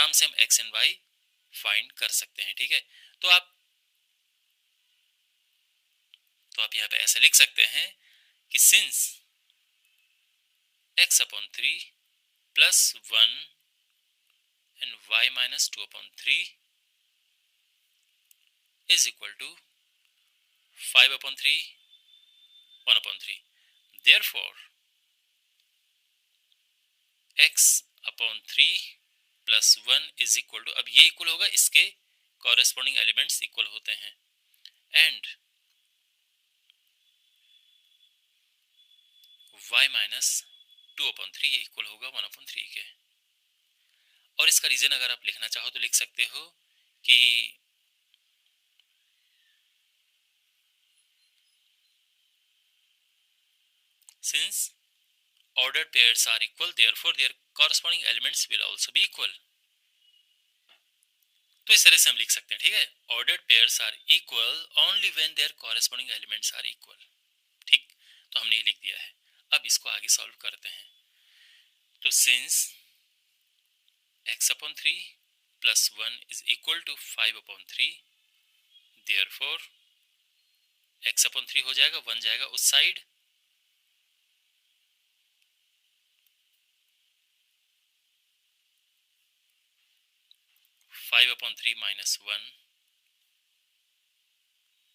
आराम से हम x एंड y फाइंड कर सकते हैं। ठीक है, तो आप यहाँ पे ऐसा लिख सकते हैं कि since x upon 3 plus 1 and y minus 2 upon 3 is equal to 5 upon 3 1 upon 3, therefore x upon 3 plus 1 is equal to, अब ये इक्वल होगा, इसके कॉरेस्पॉन्डिंग एलिमेंट्स इक्वल होते हैं, एंड y माइनस 2 अपॉन 3 ये इक्वल होगा 1 अपॉन 3 के। और इसका रीजन अगर आप लिखना चाहो तो लिख सकते हो कि since ordered pairs are equal, therefore their corresponding elements will also be equal। तो इस तरह से हम लिख सकते हैं। ठीक है, ordered pairs are equal only when their corresponding elements are equal। ठीक, तो हमने ये लिख दिया है। अब इसको आगे सॉल्व करते हैं। तो since x upon 3 plus 1 is equal to 5 upon 3, therefore x upon 3 हो जाएगा, 1 जाएगा उस साइड, 5 अपॉन 3 माइनस 1,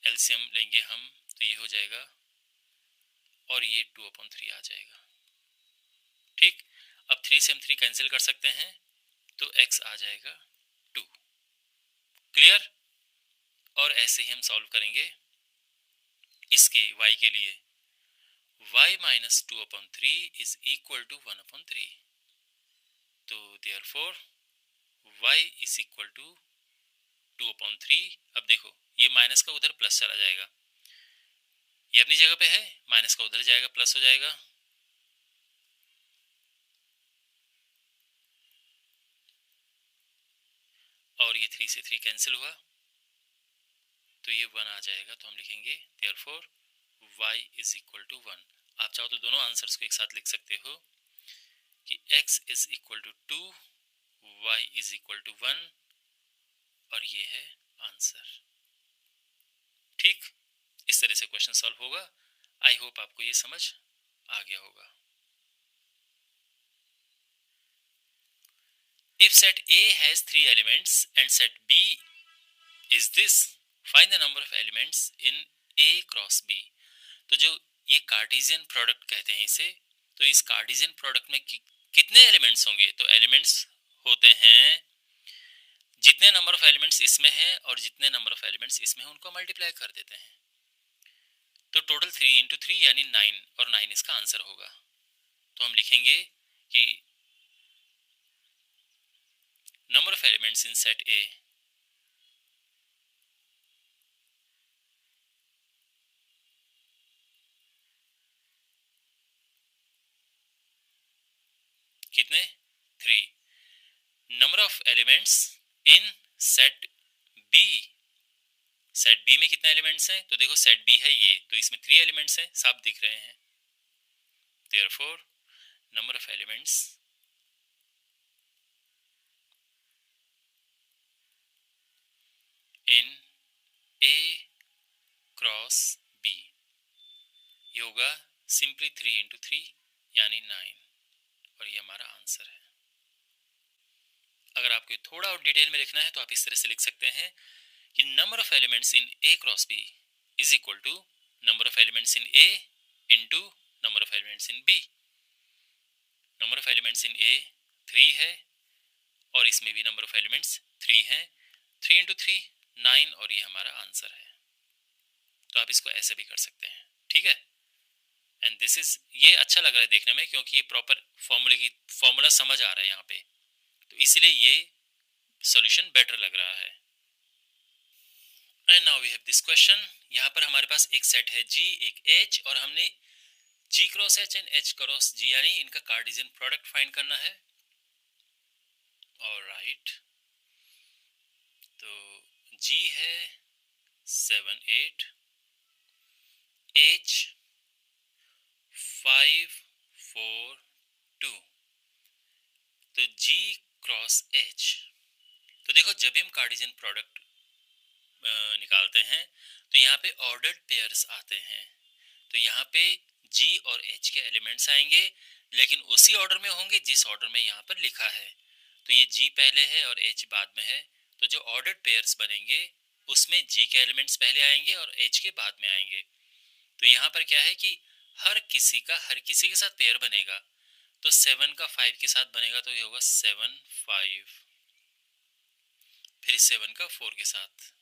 एलसीएम लेंगे हम तो ये हो जाएगा, और ये 2 अपॉन 3 आ जाएगा। ठीक, अब 3 से हम 3 कैंसिल कर सकते हैं, तो x आ जाएगा 2। क्लियर? और ऐसे ही हम सॉल्व करेंगे इसके y के लिए। y minus 2 upon 3 is equal to 1 upon 3, तो therefore y is equal to 2 upon 3। अब देखो ये माइनस का उधर प्लस चला जाएगा, ये अपनी जगह पे है, माइनस का उधर जाएगा प्लस हो जाएगा, और ये 3 से 3 कैंसिल हुआ तो ये 1 आ जाएगा। तो हम लिखेंगे therefore y is equal to 1। आप चाहो तो दोनों आंसर्स को एक साथ लिख सकते हो कि x is equal to 2, y is equal to 1, और ये है आंसर। ठीक, इस तरह से क्वेश्चन सॉल्व होगा। आई होप आपको ये समझ आ गया होगा। If set A has 3 elements and set B is this, find the number of elements in A cross B। तो जो ये कार्टेशियन प्रोडक्ट कहते हैं इसे, तो इस कार्टेशियन प्रोडक्ट में कितने एलिमेंट्स होंगे? तो एलिमेंट्स होते हैं जितने नंबर ऑफ एलिमेंट्स इसमें हैं और जितने नंबर ऑफ एलिमेंट्स इसमें हैं उनको मल्टीप्लाई कर देते हैं, तो टोटल 3 इंटू 3 यानी 9, और 9 इसका आंसर होगा। तो हम लिखेंगे कि number of elements in set A कितने? 3। number of elements in set B, set B में कितने एलिमेंट्स हैं? तो देखो सेट बी है ये, तो इसमें 3 एलिमेंट्स हैं, साफ दिख रहे हैं। therefore number of elements in A cross B ये होगा सिंपली 3 इंटू 3 यानी 9, और ये हमारा आंसर है। अगर आपको थोड़ा और डिटेल में लिखना है तो आप इस तरह से लिख सकते हैं कि number of elements in A cross B is equal to number of elements in A into number of elements in B। Number of elements in A 3 है, और इसमें भी नंबर ऑफ एलिमेंट्स 3 हैं, 3 इंटू 3 9, और ये हमारा आंसर है। तो आप इसको ऐसे भी कर सकते हैं। ठीक है, एंड दिस इज, ये अच्छा लग रहा है देखने में क्योंकि ये प्रॉपर फॉर्मूला समझ आ रहा है यहाँ पे, तो इसलिए ये सॉल्यूशन बेटर लग रहा है। And now we have this question. यहाँ पर हमारे पास एक सेट है G, एक H, और हमने G cross H and H cross G यानी इनका कार्टेशियन प्रोडक्ट फाइंड करना है। ऑलराइट, तो G है 7 8, H 5 4 2, तो G क्रॉस H तो देखो जब भी हम कार्टेशियन प्रोडक्ट निकालते हैं तो यहाँ पे ऑर्डर्ड पेयर्स आते हैं, तो यहाँ पे जी और एच के एलिमेंट्स आएंगे, लेकिन उसी ऑर्डर में होंगे जिस ऑर्डर में यहाँ पर लिखा है। तो ये जी पहले है और एच बाद में है, तो जो ऑर्डर्ड पेयर्स बनेंगे उसमें जी के एलिमेंट्स पहले आएंगे और एच के बाद में आएंगे। तो यहाँ पर क्या है कि हर किसी के साथ पेयर बनेगा, तो 7 का 5 के साथ बनेगा तो ये होगा 7 5, फिर 7 का 4 के साथ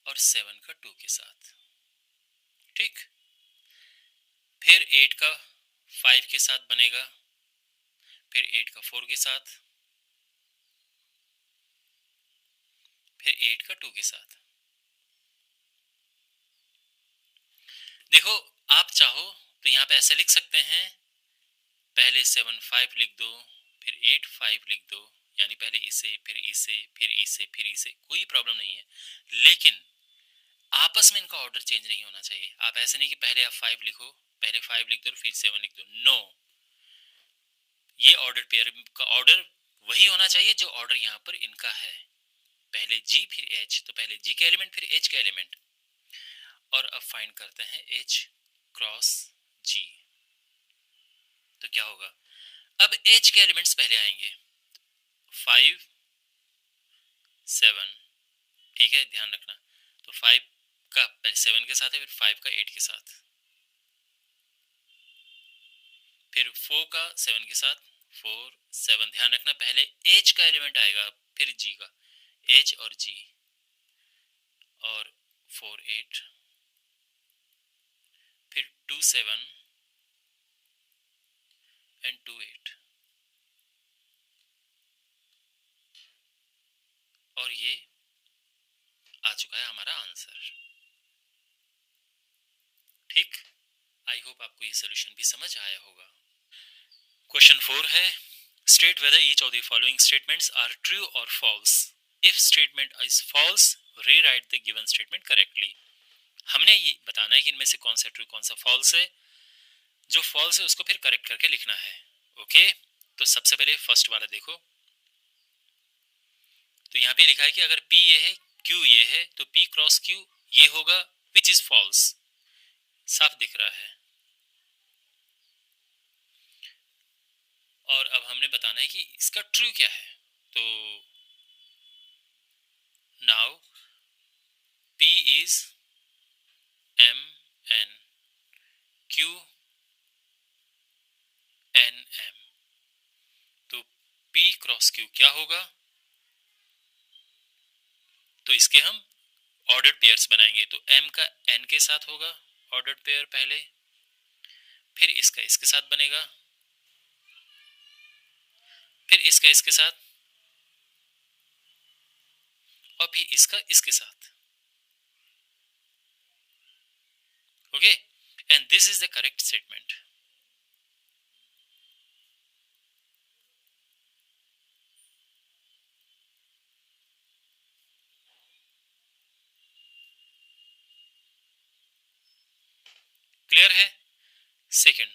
और 7 का 2 के साथ, ठीक। फिर 8 का 5 के साथ बनेगा, फिर 8 का 4 के साथ, फिर 8 का 2 के साथ। देखो आप चाहो तो यहाँ पे ऐसे लिख सकते हैं, पहले 7 5 लिख दो, फिर 8 5 लिख दो, यानी पहले इसे फिर इसे फिर इसे फिर इसे, कोई प्रॉब्लम नहीं है। लेकिन आपस में इनका ऑर्डर चेंज नहीं होना चाहिए। आप ऐसे नहीं कि पहले आप 5 लिखो, पहले 5 लिख दो फिर 7 लिख दो, नो। ये ऑर्डर पेयर का ऑर्डर वही होना चाहिए जो ऑर्डर यहाँ पर इनका है, पहले जी फिर एच, तो पहले जी के एलिमेंट फिर एच के एलिमेंट। और अब फाइंड करते हैं एच क्रॉस जी, तो क्या होगा, अब एच के एलिमेंट्स पहले आएंगे 5 7, ठीक है, ध्यान रखना। तो 5 का पहले 7 के साथ है, फिर 5 का 8 के साथ, फिर 4 का 7 के साथ 4 7, ध्यान रखना पहले एच का एलिमेंट आएगा फिर जी का, एच और जी, और 4 8, फिर 2 7 एंड 2 8, और ये आ चुका है हमारा आंसर, ठीक। आई होप आपको ये सोल्यूशन भी समझ आया होगा। क्वेश्चन 4 है, state whether each of the following statements are true और false. If statement is false, rewrite the given statement correctly. हमने ये बताना है कि इनमें से कौन सा ट्रू कौन सा फॉल्स है, जो फॉल्स है उसको फिर करेक्ट करके लिखना है, ओके। तो सबसे पहले फर्स्ट वाला देखो, तो यहाँ पे लिखा है कि अगर P ये है Q ये है तो P क्रॉस Q ये होगा, विच इज फॉल्स, साफ दिख रहा है। और अब हमने बताना है कि इसका ट्रू क्या है, तो now P is M N Q N M, तो P क्रॉस Q क्या होगा, तो इसके हम ऑर्डर्ड पेयर्स बनाएंगे, तो M का N के साथ होगा ऑर्डर्ड पेयर पहले, फिर इसका इसके साथ बनेगा, फिर इसका इसके साथ, और फिर इसका इसके साथ, okay. And this is the correct statement. Clear है। सेकंड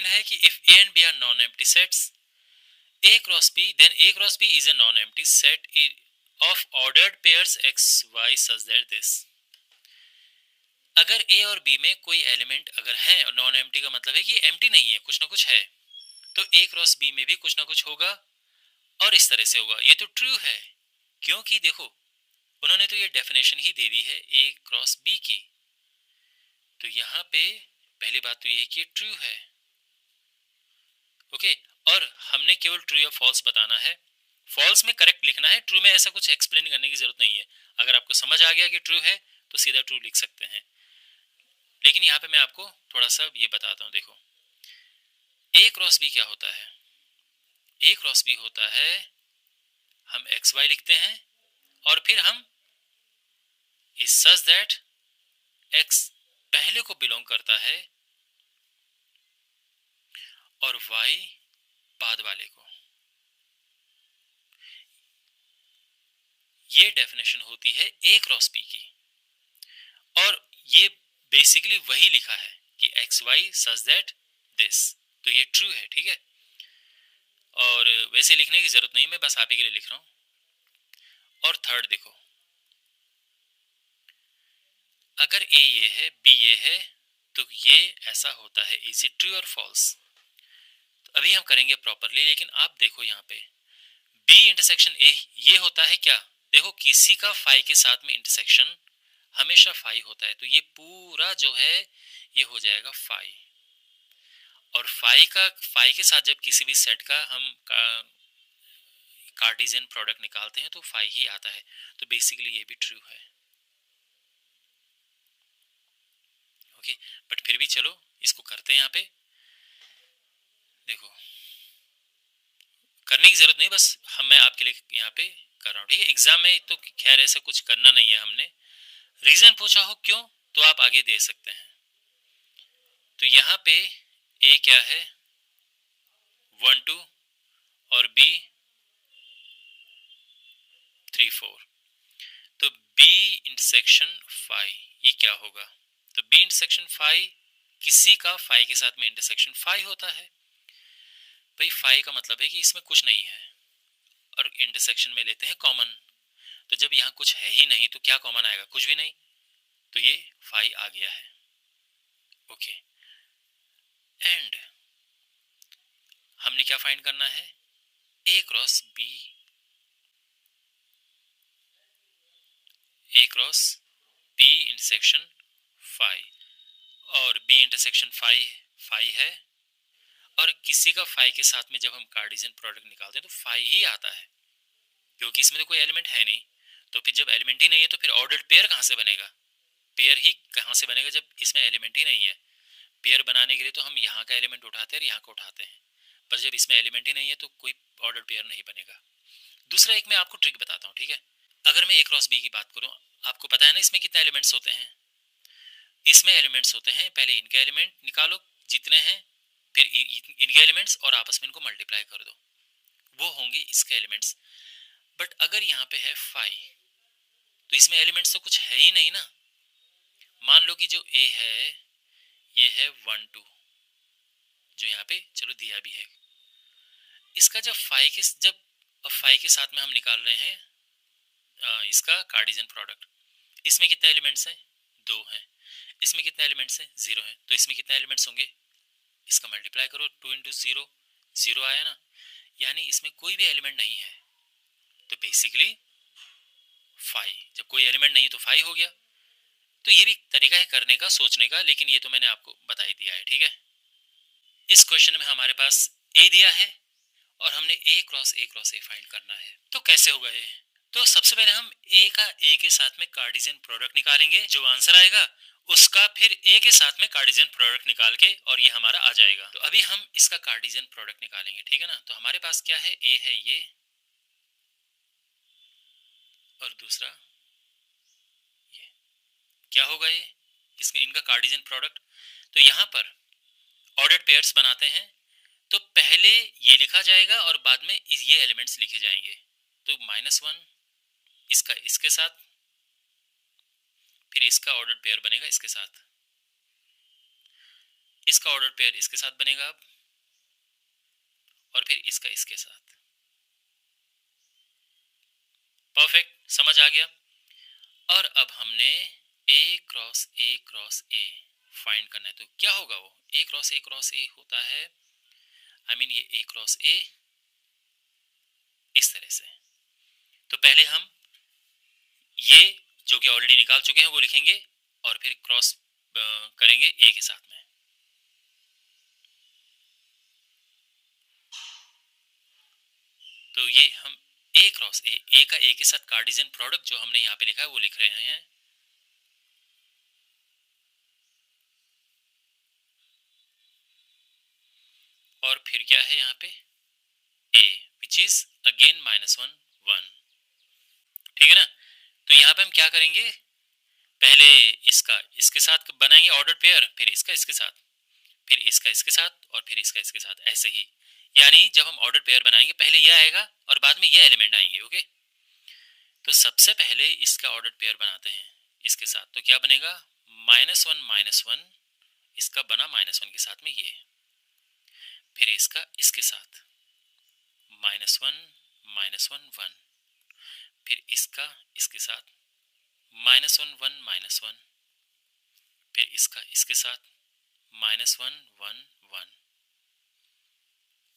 है कि if A and B are non empty sets A cross B, then A cross B is a non-empty set of ordered pairs x y such that this। अगर A और B में कोई element अगर है, और non empty का मतलब है कि एम्प्टी नहीं है, कुछ ना कुछ है, तो A क्रॉस B में भी कुछ ना कुछ होगा और इस तरह से होगा। ये तो ट्रू है, क्योंकि देखो उन्होंने तो ये डेफिनेशन ही दे दी है A क्रॉस B की, तो यहाँ पे पहली बात तो ये है कि ये ट्रू है, ओके। और हमने केवल ट्रू या फॉल्स बताना है, फॉल्स में करेक्ट लिखना है, ट्रू में ऐसा कुछ एक्सप्लेन करने की जरूरत नहीं है। अगर आपको समझ आ गया कि ट्रू है तो सीधा ट्रू लिख सकते हैं। लेकिन यहाँ पे मैं आपको थोड़ा सा ये बताता हूँ, देखो A क्रॉस B क्या होता है, A क्रॉस B होता है, हम एक्स वाई लिखते हैं और फिर हम इज सच दैट एक्स पहले को बिलोंग करता है और वाई बाद वाले को, ये डेफिनेशन होती है A क्रॉस B की। और ये बेसिकली वही लिखा है कि x y such that this, तो ये ट्रू है, ठीक है। से लिखने की जरूरत नहीं, मैं बस आप ही के लिए लिख रहा हूं। और थर्ड देखो, अगर ए ये है, बी ये है, तो ये ऐसा होता है, इज इट ट्रू और फॉल्स? तो अभी हम करेंगे प्रॉपरली, लेकिन आप देखो यहाँ पे बी इंटरसेक्शन ए ये होता है क्या? देखो किसी का फाई के साथ में इंटरसेक्शन हमेशा फाई होता है, तो ये पूरा जो है ये हो जाएगा फाई। और फाई के साथ जब किसी भी सेट का हम कार्टेशियन प्रोडक्ट निकालते हैं तो फाई ही आता है, तो बेसिकली ये भी ट्रू है। ओके, बट फिर भी चलो इसको करते हैं। यहाँ पे देखो, करने की जरूरत नहीं, बस मैं आपके लिए यहाँ पे कर रहा हूँ, ठीक है। एग्जाम में तो खैर ऐसा कुछ करना नहीं है हमने, रीजन पूछा हो क्यों तो आप आगे दे सकते हैं। तो यहाँ पे ए क्या है 1 2 और बी 3 4, तो बी इंटरसेक्शन फाई ये क्या होगा? तो बी इंटरसेक्शन फाई, किसी का फाई के साथ में इंटरसेक्शन फाई होता है। भाई फाई का मतलब है कि इसमें कुछ नहीं है, और इंटरसेक्शन में लेते हैं कॉमन, तो जब यहाँ कुछ है ही नहीं तो क्या कॉमन आएगा? कुछ भी नहीं, तो ये फाई आ गया है। ओके, एंड हमने क्या फाइंड करना है? A cross B, A cross B intersection phi, और बी इंटरसेक्शन फाई है, और किसी का फाई के साथ में जब हम कार्टेशियन प्रोडक्ट निकालते हैं तो फाई ही आता है, क्योंकि इसमें तो कोई एलिमेंट है नहीं। तो फिर जब एलिमेंट ही नहीं है तो फिर ऑर्डर्ड पेयर कहाँ से बनेगा? पेयर ही कहाँ से बनेगा जब इसमें एलिमेंट ही नहीं है? पेयर बनाने के लिए तो हम यहाँ का एलिमेंट उठाते हैं और यहाँ का उठाते हैं, पर जब इसमें एलिमेंट ही नहीं है तो कोई ऑर्डर पेयर नहीं बनेगा। दूसरा एक मैं आपको ट्रिक बताता हूँ, ठीक है। अगर मैं ए क्रॉस बी की बात करूँ, आपको पता है ना इसमें कितने एलिमेंट्स होते हैं? इसमें एलिमेंट्स होते हैं, पहले इनके एलिमेंट निकालो जितने हैं, फिर इनके एलिमेंट्स और आपस में इनको मल्टीप्लाई कर दो, वो होंगे इसके एलिमेंट्स। बट अगर यहाँ पे है फाई, तो इसमें एलिमेंट्स तो कुछ है ही नहीं ना। मान लो कि जो ए है ये है 1 2, जो यहाँ पे चलो दिया भी है। इसका जब फाई के साथ में हम निकाल रहे हैं इसका कार्टेशियन प्रोडक्ट, इसमें कितने एलिमेंट्स हैं? 2 हैं। इसमें कितने एलिमेंट्स हैं? 0 हैं। तो इसमें कितने एलिमेंट्स होंगे? इसका मल्टीप्लाई करो, 2 इंटू 0, 0 आया ना, यानी इसमें कोई भी एलिमेंट नहीं है, तो बेसिकली फाई। जब कोई एलिमेंट नहीं तो फाई हो गया। तो ये भी तरीका है करने का, सोचने का, लेकिन ये तो मैंने आपको बता ही दिया है, ठीक है। इस क्वेश्चन में हमारे पास ए दिया है और हमने ए क्रॉस ए फाइंड करना है। तो कैसे होगा ये? तो सबसे पहले हम ए के साथ में कार्टेशियन प्रोडक्ट निकालेंगे, जो आंसर आएगा उसका फिर ए के साथ में कार्टेशियन प्रोडक्ट निकाल के, और ये हमारा आ जाएगा। तो अभी हम इसका कार्टेशियन प्रोडक्ट निकालेंगे, ठीक है ना। तो हमारे पास क्या है? ए है ये, और दूसरा ये। क्या होगा ये? इनका कार्टेशियन प्रोडक्ट। तो यहाँ पर ऑर्डर्ड पेयर्स बनाते हैं, तो पहले ये लिखा जाएगा और बाद में ये एलिमेंट्स लिखे जाएंगे। तो -1 इसका इसके साथ, फिर इसका ऑर्डर पेयर बनेगा इसके साथ, इसका ऑर्डर पेयर इसके साथ बनेगा अब, और फिर इसका इसके साथ। परफेक्ट, समझ आ गया। और अब हमने ए क्रॉस ए फाइंड करना है, तो क्या होगा वो? ए क्रॉस ए होता है, ये ए क्रॉस ए इस तरह से। तो पहले हम ये जो कि ऑलरेडी निकाल चुके हैं वो लिखेंगे, और फिर क्रॉस करेंगे ए के साथ में। तो ये हम ए क्रॉस ए का ए के साथ कार्टेशियन प्रोडक्ट जो हमने यहाँ पे लिखा है वो लिख रहे हैं। और फिर क्या है यहाँ पे? ए विच इज अगेन -1 1, ठीक है ना। तो यहाँ पे हम क्या करेंगे? पहले इसका इसके साथ बनाएंगे ऑर्डर पेयर, फिर इसका इसके साथ, फिर इसका इसके साथ, और फिर इसका इसके साथ, ऐसे ही। यानी जब हम ऑर्डर पेयर बनाएंगे पहले ये आएगा और बाद में ये एलिमेंट आएंगे। ओके, तो सबसे पहले इसका ऑर्डर पेयर बनाते हैं इसके साथ, तो क्या बनेगा? -1 इसका बना -1 के साथ में ये, फिर इसका इसके साथ -1 -1 1, फिर इसका इसके साथ -1 1 -1, फिर इसका इसके साथ -1 1 1,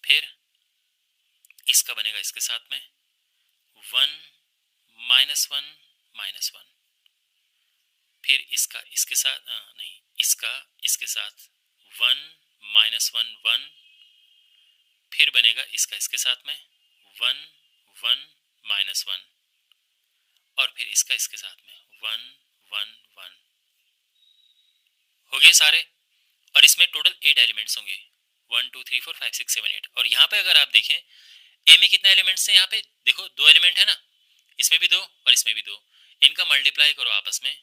फिर इसका बनेगा इसके साथ में 1 -1 -1, फिर इसका इसके साथ नहीं, इसका इसके साथ 1 -1 1, फिर बनेगा इसका इसके साथ में 1 1 -1, और फिर इसका इसके साथ में 1 1 1। हो गए सारे। और इसमें टोटल 8 एलिमेंट्स होंगे, 1 2 3 4 5 6 7 8। और यहाँ पे अगर आप देखें ए में कितने एलिमेंट्स हैं, यहाँ पे देखो 2 एलिमेंट है ना, इसमें भी 2 और इसमें भी 2, इनका मल्टीप्लाई करो आपस में,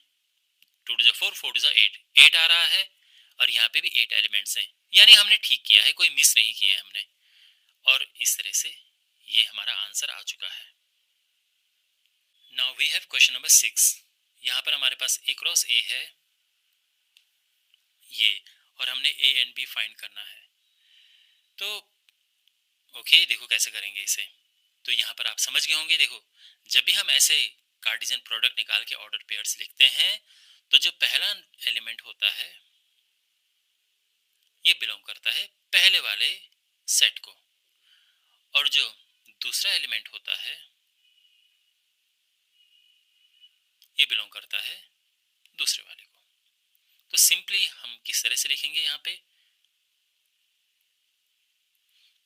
2 टू 4 4 टू 8, 8 आ रहा है, और यहाँ पे भी 8 एलिमेंट्स हैं, यानी हमने ठीक किया है, कोई मिस नहीं किया है हमने। और इस तरह से ये हमारा आंसर आ चुका है। Now we have question number 6। यहाँ पर हमारे पास ए क्रॉस ए है ये, और हमने ए एंड बी फाइंड करना है। तो ओके, देखो कैसे करेंगे इसे। तो यहाँ पर आप समझ गए होंगे, देखो जब भी हम ऐसे कार्टेशियन प्रोडक्ट निकाल के ऑर्डर पेयर्स लिखते हैं, तो जो पहला एलिमेंट होता है ये बिलोंग करता है पहले वाले सेट को, और जो दूसरा एलिमेंट होता है ये बिलोंग करता है दूसरे वाले को। तो सिंपली हम किस तरह से लिखेंगे यहाँ पे,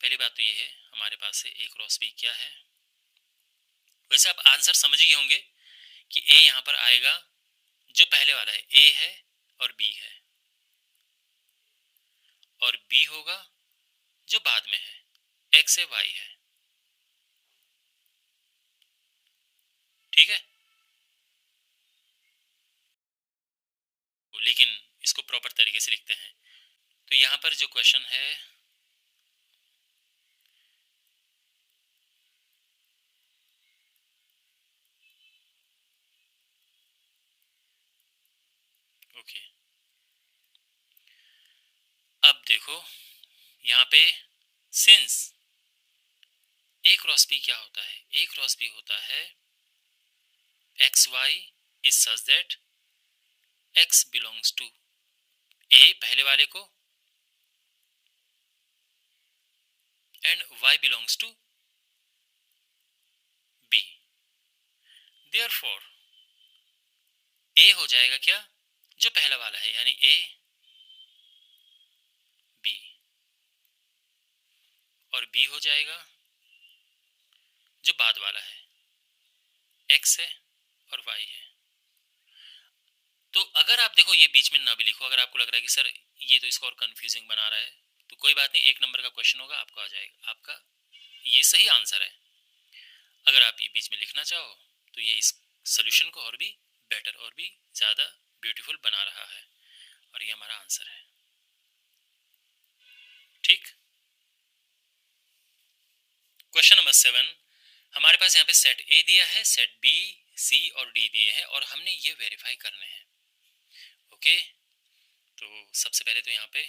पहली बात तो ये है हमारे पास है ए क्रॉस बी क्या है। वैसे आप आंसर समझ ही होंगे कि ए यहाँ पर आएगा जो पहले वाला है, ए है और बी है, और बी होगा जो बाद में है, एक्स है वाई है। ठीक है, लेकिन इसको प्रॉपर तरीके से लिखते हैं। तो यहाँ पर जो क्वेश्चन है ओके, अब देखो यहाँ पे सिंस ए क्रॉस बी क्या होता है, ए क्रॉस बी होता है x Y is such that X belongs to A पहले वाले को and Y belongs to B. Therefore A हो जाएगा क्या, जो पहला वाला है यानी ए बी, और बी हो जाएगा जो बाद वाला है, एक्स है और वाई है। तो अगर आप देखो ये बीच में ना भी लिखो, अगर आपको लग रहा है कि सर ये तो इसको और कंफ्यूजिंग बना रहा है, तो कोई बात नहीं, 1 नंबर का क्वेश्चन होगा, आपको आ जाएगा, आपका ये सही आंसर है। अगर आप ये बीच में लिखना चाहो तो ये इस सोल्यूशन को और भी बेटर और भी ज़्यादा ब्यूटीफुल बना रहा है, और ये हमारा आंसर है। ठीक, क्वेश्चन नंबर 7, हमारे पास यहाँ पे सेट ए दिया है, सेट बी सी और डी दिए हैं, और हमने ये वेरीफाई करने हैं। ओके, तो सबसे पहले तो यहाँ पे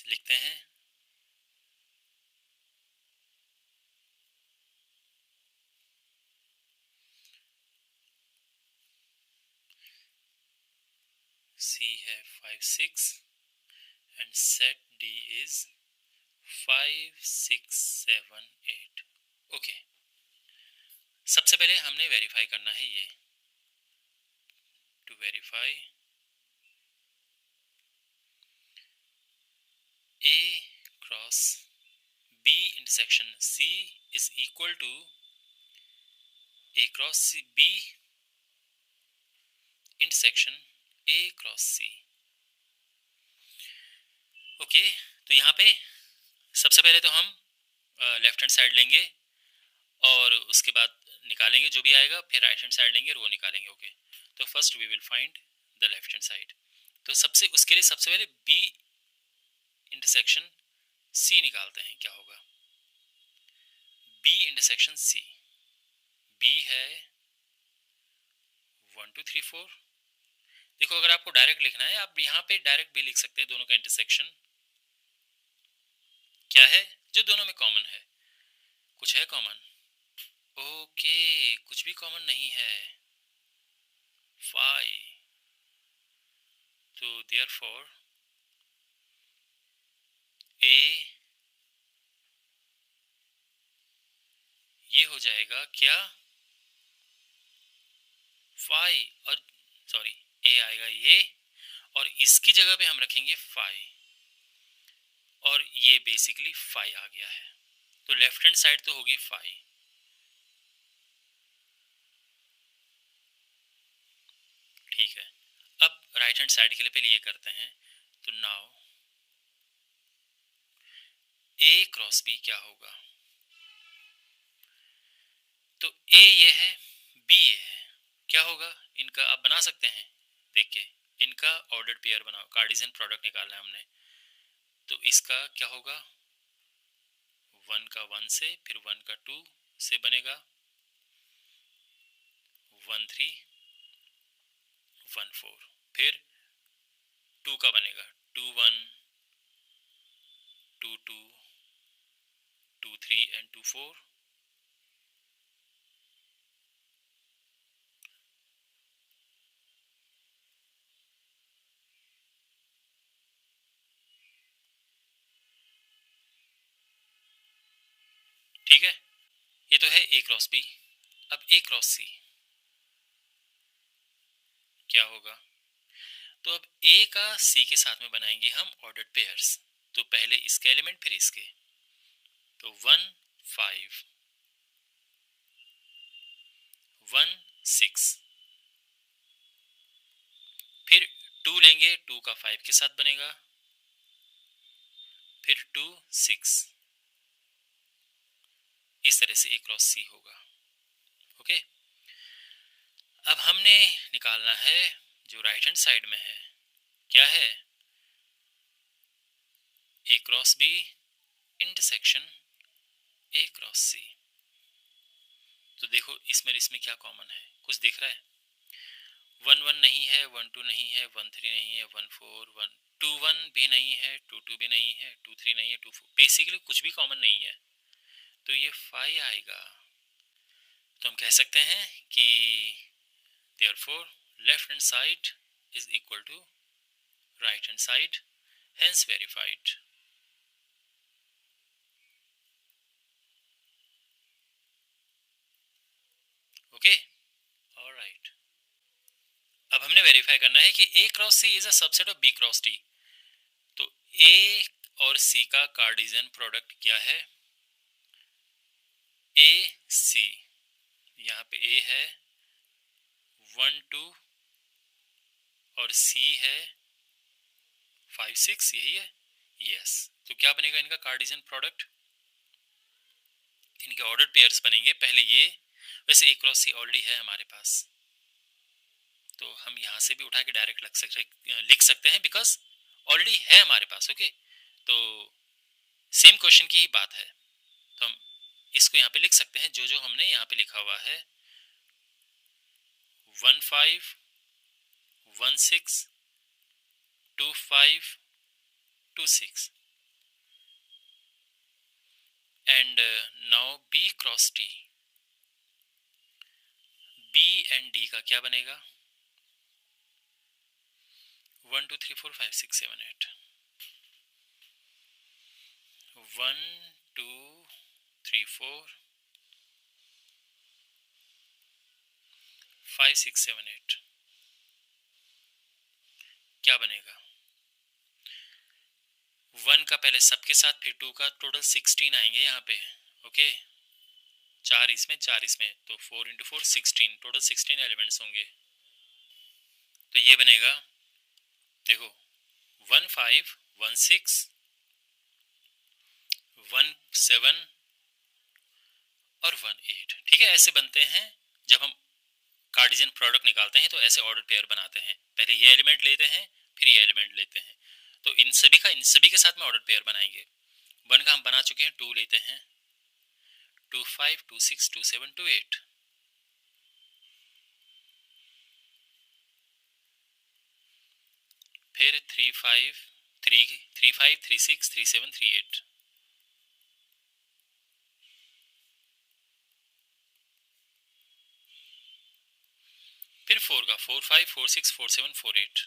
लिखते हैं C है 5 6 and set D is 5 6 7 8। Okay, सबसे पहले हमने वेरीफाई करना है ये, to verify A cross B intersection C is equal to A cross B intersection A cross C। Okay, तो यहाँ पे सबसे पहले तो हम लेफ्ट हैंड साइड लेंगे और उसके बाद निकालेंगे जो भी आएगा, फिर राइट हैंड साइड लेंगे और वो निकालेंगे। ओके, तो first we will find the left hand side. तो उसके लिए सबसे पहले B इंटरसेक्शन C निकालते हैं, क्या होगा B इंटरसेक्शन C, B है 1 2 3 4। देखो अगर आपको डायरेक्ट लिखना है आप यहाँ पे डायरेक्ट भी लिख सकते हैं, दोनों का इंटरसेक्शन क्या है जो दोनों में कॉमन है? कुछ है कॉमन? ओके, कुछ भी कॉमन नहीं है, फाई। तो देयरफॉर ए ये हो जाएगा क्या, फाई, और सॉरी ए आएगा ये, और इसकी जगह पे हम रखेंगे फाई, और ये बेसिकली फाई आ गया है। तो लेफ्ट हैंड साइड तो होगी फाई। ठीक है, अब राइट हैंड साइड के लिए पहले ये करते हैं। तो नाउ ए क्रॉस बी क्या होगा? तो ए ये है, बी ये है, क्या होगा इनका? आप बना सकते हैं देख के, इनका ऑर्डर्ड पेयर बनाओ, कार्टेशियन प्रोडक्ट निकालना है हमने। तो इसका क्या होगा? 1 का 1 से, फिर 1 का 2 से बनेगा, 1 3 1 4, फिर 2 का बनेगा 2 1 2 2 2 3 एंड 2 4। ठीक है, ये तो है ए क्रॉस बी। अब ए क्रॉस सी क्या होगा? तो अब ए का सी के साथ में बनाएंगे हम ऑर्डर्ड पेयर्स। तो पहले इसके एलिमेंट फिर इसके, तो 1 5 1 6, फिर 2 लेंगे, 2 का 5 के साथ बनेगा, फिर 2 6, इस तरह से ए क्रॉस सी होगा। ओके, अब हमने निकालना है जो राइट हैंड साइड में है, क्या है? A cross B intersection A cross C. तो देखो इसमें इसमें क्या कॉमन है, कुछ दिख रहा है? 1 1 नहीं है, 1 2 नहीं है, 1 3 नहीं है, 1 4 1 2 1 भी नहीं है, 2 2 भी नहीं है, 2 3 नहीं है, 2 4, बेसिकली कुछ भी कॉमन नहीं है। तो ये 5 आएगा। तो हम कह सकते हैं कि therefore left hand side is equal to right hand side, hence verified. Okay, all right. अब हमने वेरीफाई करना है कि A cross C is a subset of B cross D. तो ए और सी का कार्टेशियन प्रोडक्ट क्या है? ए सी, यहाँ पे ए है 1 2 और सी है 5 6, यही है। यस, तो क्या बनेगा इनका कार्टेशियन प्रोडक्ट? इनके ऑर्डर पेयर्स बनेंगे। पहले ये, वैसे ए क्रॉस सी ऑलरेडी है हमारे पास, तो हम यहाँ से भी उठा के डायरेक्ट लिख सकते हैं, बिकॉज ऑलरेडी है हमारे पास। ओके, तो सेम क्वेश्चन की ही बात है, तो हम इसको यहाँ पे लिख सकते हैं जो जो हमने यहाँ पे लिखा हुआ है, 1 5 1 6 2 5 2 6, and now B cross D, B and D का क्या बनेगा? 1 2 3 4 5 6 7 8, 1 2 3 4 5 6 7 8, क्या बनेगा? 1 का पहले सबके साथ, फिर 2 का, टोटल 16 आएंगे यहाँ पे। ओके, 4 इसमें 4 इसमें, तो 4 इंटू 4 16, टोटल 16 एलिमेंट्स होंगे। तो ये बनेगा, देखो 1 5 1 6 1 7 और 1 8। ठीक है, ऐसे बनते हैं जब हम कार्टेशियन प्रोडक्ट निकालते हैं, तो ऐसे ऑर्डर पेयर बनाते हैं। पहले ये एलिमेंट लेते हैं, फिर ये एलिमेंट लेते हैं, तो इन सभी के साथ में ऑर्डर पेयर बनाएंगे। 1 का हम बना चुके हैं, 2 लेते हैं, 2 5 2 6 2 7 2 8, फिर 3 5 3 3 5 3 6 3 7 3 8, फिर 4 का 4 5 4 6 4 7 4 8।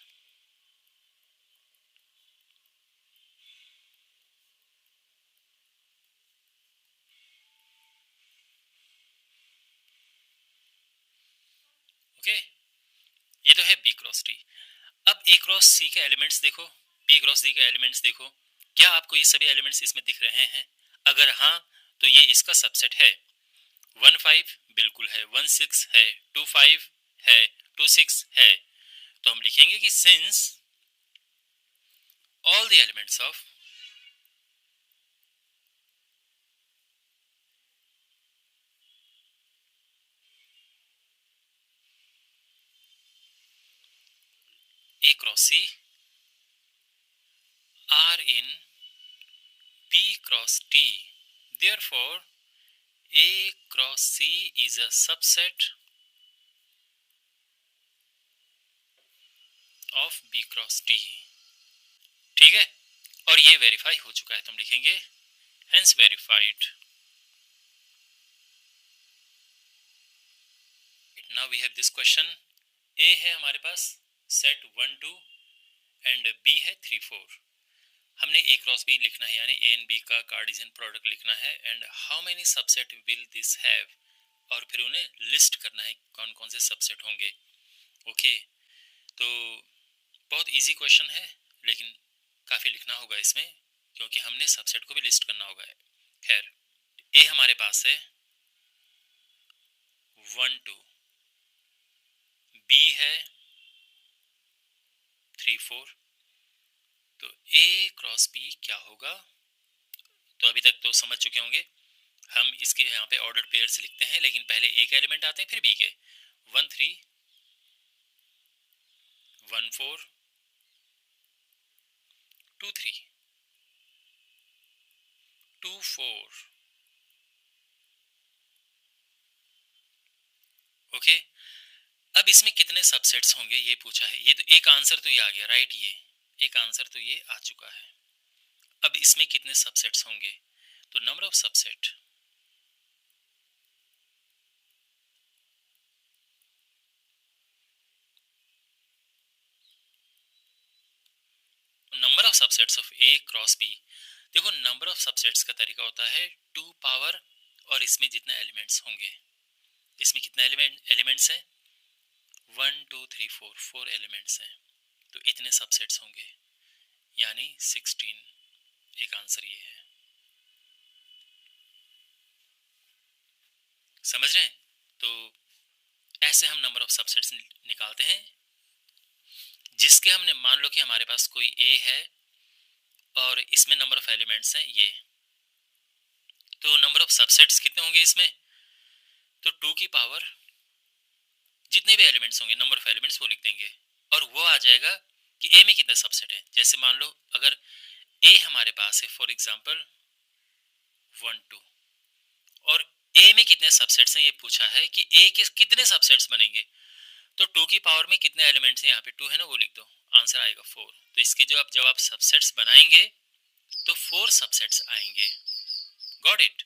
ओके, ये तो है बी क्रॉस डी। अब ए क्रॉस सी के एलिमेंट्स देखो, बी क्रॉस डी के एलिमेंट्स देखो, क्या आपको ये सभी एलिमेंट्स इसमें दिख रहे हैं? अगर हाँ तो ये इसका सबसेट है। 1 5 बिल्कुल है, 1 6 है, 2 5 है, 2 6 है। तो हम लिखेंगे कि since all the elements of A cross C are in B cross D, therefore A cross C is a subset of B cross D। ठीक है, और ये वेरीफाई हो चुका है, तो हम लिखेंगे hence verified। Now we have this question। A है हमारे पास सेट 1 2 एंड B है 3 4। हमने A क्रॉस B लिखना है, यानी A एंड B का कार्टेशियन प्रोडक्ट लिखना है, and how many subset will this have, और फिर उन्हें लिस्ट करना है कौन कौन से सबसेट होंगे। ओके, तो बहुत इजी क्वेश्चन है, लेकिन काफ़ी लिखना होगा इसमें, क्योंकि हमने सबसेट को भी लिस्ट करना होगा। खैर, ए हमारे पास है 1 2, बी है 3 4, तो ए क्रॉस बी क्या होगा? तो अभी तक तो समझ चुके होंगे। हम इसके यहाँ पे ऑर्डर पेयर्स लिखते हैं, लेकिन पहले ए के एलिमेंट आते हैं फिर बी के। 1 3 1 4 2 3 2 4। ओके, अब इसमें कितने सबसेट्स होंगे ये पूछा है। ये तो एक आंसर तो ये आ गया, राइट, ये एक आंसर तो ये आ चुका है। अब इसमें कितने सबसेट्स होंगे? तो number of subset, number of subsets of A cross B. देखो, नंबर ऑफ सबसेट्स का तरीका होता है 2 पावर, और इसमें जितने एलिमेंट्स होंगे, इसमें कितने एलिमेंट्स हैं? 1 2 3 4, 4 एलिमेंट्स हैं, तो इतने सबसेट्स होंगे, यानी 16। एक आंसर ये है। समझ रहे हैं? तो ऐसे हम नंबर ऑफ सबसेट्स निकालते हैं, जिसके हमने मान लो कि हमारे पास कोई ए है और इसमें नंबर ऑफ एलिमेंट्स हैं ये, तो नंबर ऑफ सबसेट्स कितने होंगे इसमें? तो 2 की पावर जितने भी एलिमेंट्स होंगे, नंबर ऑफ एलिमेंट्स वो लिख देंगे, और वो आ जाएगा कि ए में कितने सबसेट हैं। जैसे मान लो अगर ए हमारे पास है फॉर एग्जांपल 1 2, और ए में कितने सबसेट्स हैं ये पूछा है कि ए के कितने सबसेट्स बनेंगे, तो 2 की पावर में कितने एलिमेंट्स हैं, यहाँ पे 2 है ना, वो लिख दो, आंसर आएगा 4। तो इसके जब आप सबसेट्स बनाएंगे तो 4 सबसेट्स आएंगे। Got it?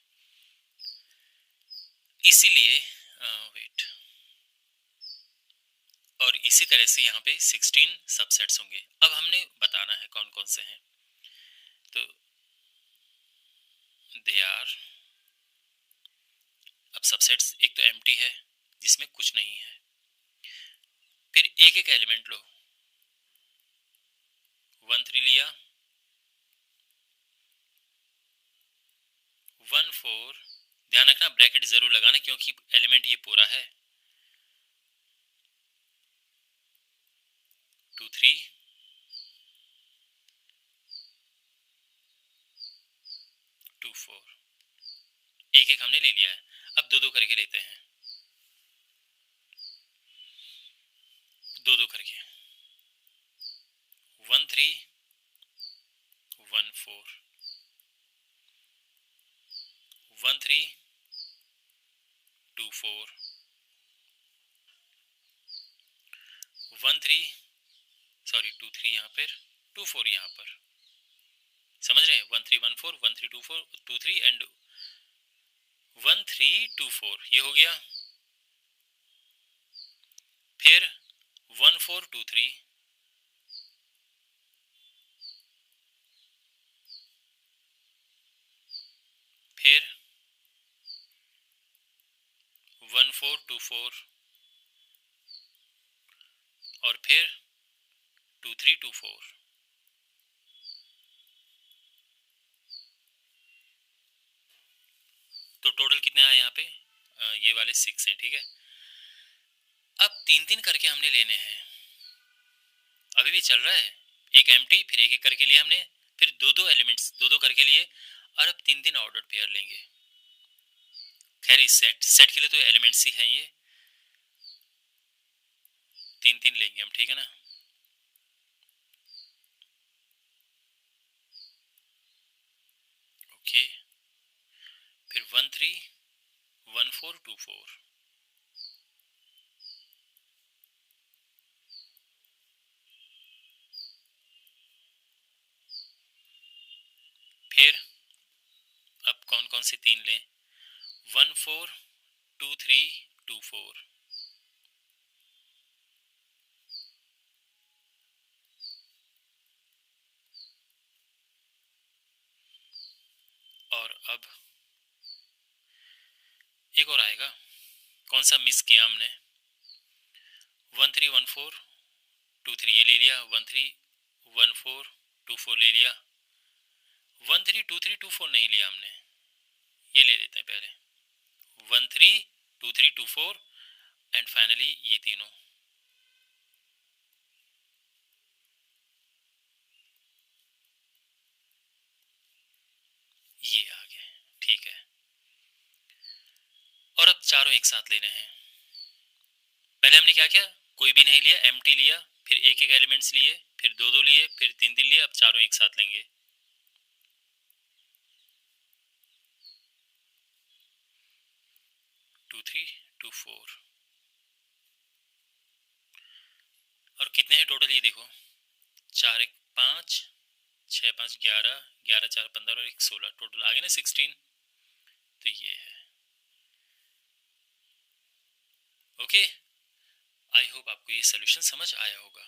इसीलिए वेट, और इसी तरह से यहाँ पे 16 सबसेट्स होंगे। अब हमने बताना है कौन कौन से हैं। तो दे आर, अब सबसेट्स एक तो एम्प्टी है जिसमें कुछ नहीं है, फिर एक एक एलिमेंट लो, 1 3 लिया, 1 4, ध्यान रखना ब्रैकेट जरूर लगाना क्योंकि एलिमेंट ये पूरा है, 2 3 2 4, एक एक हमने ले लिया है। अब दो दो करके लेते हैं, दो दो करके, 1 3 1 4, 1 3 2 4, 1 3 सॉरी 2 3 यहाँ पर, 2 4 यहाँ पर। समझ रहे हैं? 1 3 1 4 1 3 2 4 2 3 एंड 1 3 2 4, ये हो गया। फिर 1 4 2 3, फिर 1 4 2 4, और फिर 2 3 2 4। तो टोटल कितने आए यहाँ पे? ये वाले 6 हैं, ठीक है। अब 3 करके हमने लेने हैं, अभी भी चल रहा है, एक एम्प्टी, फिर एक एक करके लिए हमने, फिर दो एलिमेंट्स दो करके लिए, और अब 3 ऑर्डर पेयर लेंगे। खैर इस सेट के लिए तो एलिमेंट्स ही हैं, ये 3 लेंगे हम, ठीक है ना। ओके, फिर 1 3 1 4 2 4, फिर अब कौन कौन से 3 लें? 1 4 2 3 2 4, और अब एक और आएगा, कौन सा मिस किया हमने? 1 3 1 4 2 3 ये ले लिया, 1 3 1 4 2 4 ले लिया, 1 3 2 3 2 4 नहीं लिया हमने, ये ले लेते हैं पहले, 1 3 2 3 2 4, एंड फाइनली ये तीनों। ये आ गए, ठीक है। और अब चारों एक साथ लेने हैं। पहले हमने क्या किया, कोई भी नहीं लिया, एम्प्टी लिया, फिर एक एक एलिमेंट्स लिए, फिर दो लिए, फिर 3 लिए, अब चारों एक साथ लेंगे। 2 3 2 4, और कितने हैं टोटल ये देखो, 4 1 5, 6 5 11, 11 4 15 और 1 16, टोटल आ गए ना 16। तो ये है। ओके, आई होप आपको ये सोल्यूशन समझ आया होगा।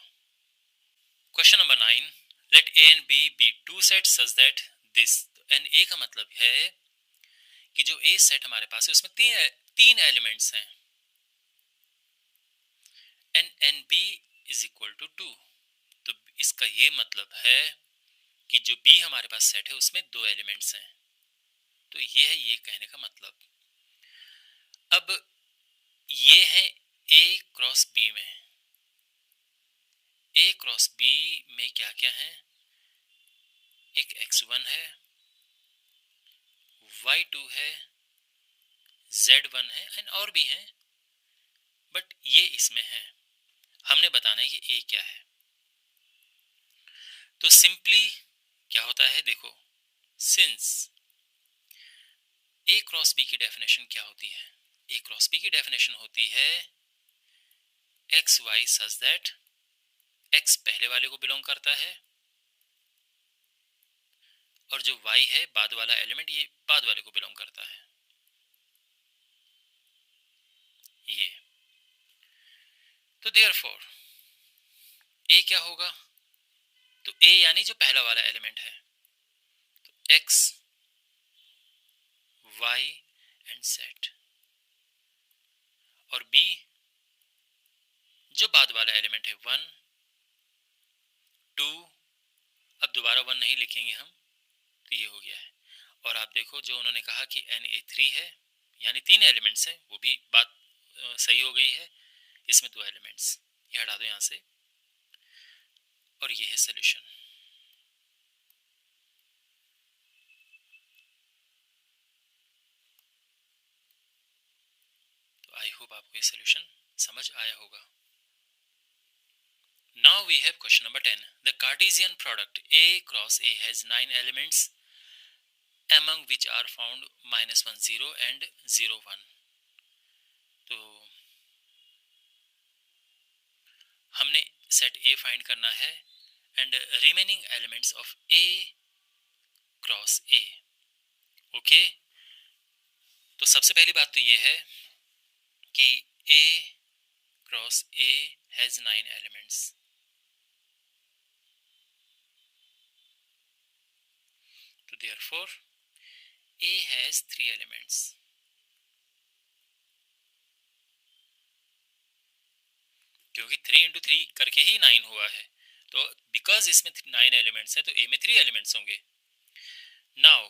Question number 9, let A and B be two set such that this, and A का मतलब है कि जो ए सेट हमारे पास है उसमें तीन एलिमेंट्स हैं, n B is equal to 2। तो इसका ये मतलब है कि जो बी हमारे पास सेट है उसमें 2 एलिमेंट्स हैं। तो ये है ये कहने का मतलब। अब ये है ए क्रॉस बी में, ए क्रॉस बी में क्या क्या है, एक x1 है, y2 है, z1 है, एंड और भी हैं, बट ये इसमें है। हमने बताना है कि ए क्या है। तो सिंपली क्या होता है देखो, सिंस ए क्रॉस बी की डेफिनेशन क्या होती है, ए क्रॉस बी की डेफिनेशन होती है x y such that x पहले वाले को बिलोंग करता है, और जो y है बाद वाला एलिमेंट ये बाद वाले को बिलोंग करता है। ये तो देयरफॉर a क्या होगा, तो a यानी जो पहला वाला एलिमेंट है, तो x y एंड z, और b जो बाद वाला एलिमेंट है 1 2, अब दोबारा 1 नहीं लिखेंगे हम, तो ये हो गया है। और आप देखो जो उन्होंने कहा कि Na3 है, यानी 3 एलिमेंट्स हैं, वो भी बात सही हो गई है। इसमें 2 एलिमेंट्स, ये हटा दो यहाँ से, और ये है सोल्यूशन। तो आई होप आपको ये सोल्यूशन समझ आया होगा। Now we have question number 10. The Cartesian product A cross A has 9 elements among which are found -1 0 and 0 1. तो हमने सेट A फाइंड करना है and remaining elements of A cross A। Okay, तो सबसे पहली बात तो ये है कि A cross A has 9 elements. So therefore A has 3 elements. क्योंकि 3 into 3 करके ही 9 हुआ है, तो बिकॉज इसमें 9 एलिमेंट्स हैं तो ए में 3 एलिमेंट्स होंगे. नाउ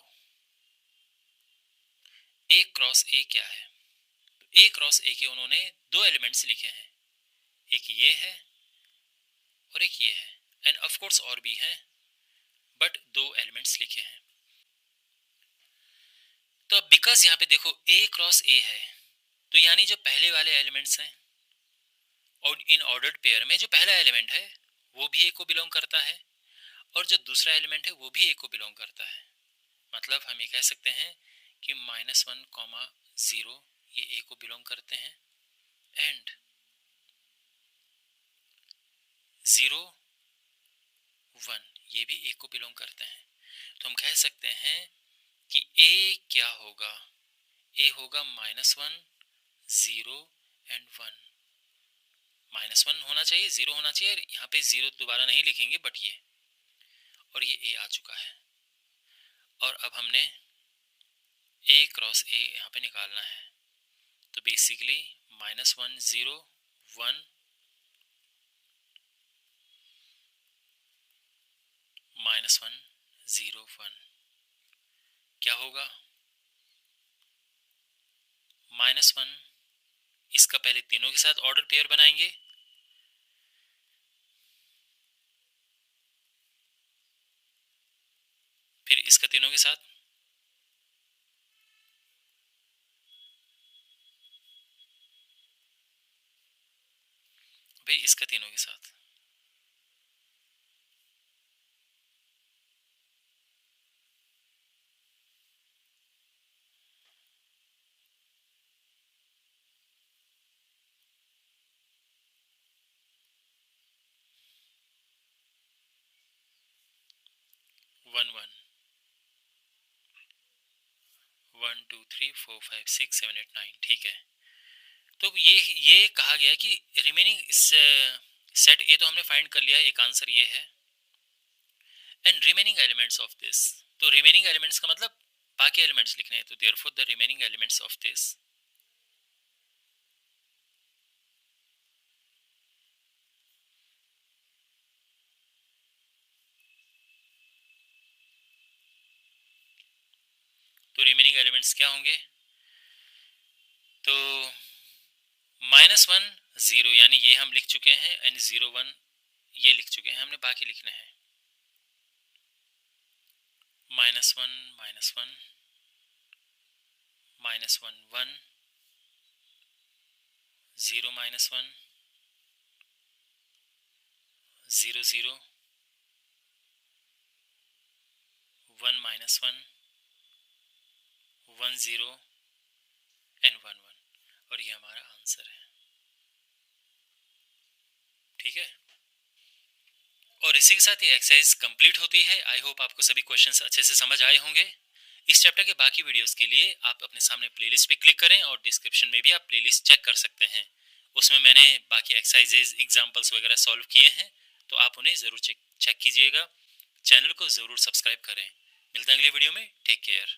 ए क्रॉस ए क्या है? ए क्रॉस ए के उन्होंने 2 एलिमेंट्स लिखे हैं, एक ये है और एक ये है, एंड ऑफ कोर्स और भी हैं, बट 2 एलिमेंट्स लिखे हैं. तो अब बिकॉज यहाँ पे देखो ए क्रॉस ए है, तो यानी जो पहले वाले एलिमेंट्स हैं और इन ऑर्डर्ड पेयर में जो पहला एलिमेंट है वो भी ए को बिलोंग करता है, और जो दूसरा एलिमेंट है वो भी ए को बिलोंग करता है. मतलब हम ये कह सकते हैं कि -1, 0 ये ए को बिलोंग करते हैं, एंड 0, 1 ये भी ए को बिलोंग करते हैं. तो हम कह सकते हैं कि ए क्या होगा? ए होगा -1, 0 एंड 1. -1 होना चाहिए, 0 होना चाहिए, यहाँ पे 0 दोबारा नहीं लिखेंगे बट ये, और ये ए आ चुका है. और अब हमने ए क्रॉस ए यहाँ पे निकालना है, तो बेसिकली -1, 0, 1, -1, 0, 1 क्या होगा? -1 इसका पहले तीनों के साथ ऑर्डर पेयर बनाएंगे, फिर इसका तीनों के साथ, फिर इसका तीनों के साथ. वन 1, 2, 3, 4, 5, 6, 7, 8, 9 ठीक है. तो ये कहा गया कि रिमेनिंग सेट ए तो हमने फाइंड कर लिया है, एक आंसर ये है, and remaining elements of this. तो रिमेनिंग एलिमेंट्स का मतलब बाकी एलिमेंट्स लिखने हैं, तो therefore the remaining elements of this तो रिमेनिंग एलिमेंट्स क्या होंगे? तो -1, 0 यानी ये हम लिख चुके हैं, एंड 0, 1 ये लिख चुके हैं, हमने बाकी लिखने हैं. -1, -1, -1, -1, 1, 0, -1, 0, 0, 1, -1, 1, 0 एंड 1, 1, और ये हमारा आंसर है. ठीक है, और इसी के साथ ये एक्सरसाइज कंप्लीट होती है. आई होप आपको सभी क्वेश्चंस अच्छे से समझ आए होंगे. इस चैप्टर के बाकी वीडियोस के लिए आप अपने सामने प्लेलिस्ट पे क्लिक करें, और डिस्क्रिप्शन में भी आप प्लेलिस्ट चेक कर सकते हैं. उसमें मैंने बाकी एक्सरसाइजेज एग्जाम्पल्स वगैरह सॉल्व किए हैं, तो आप उन्हें ज़रूर चेक कीजिएगा. चैनल को ज़रूर सब्सक्राइब करें. मिलते हैं अगले वीडियो में. Take care.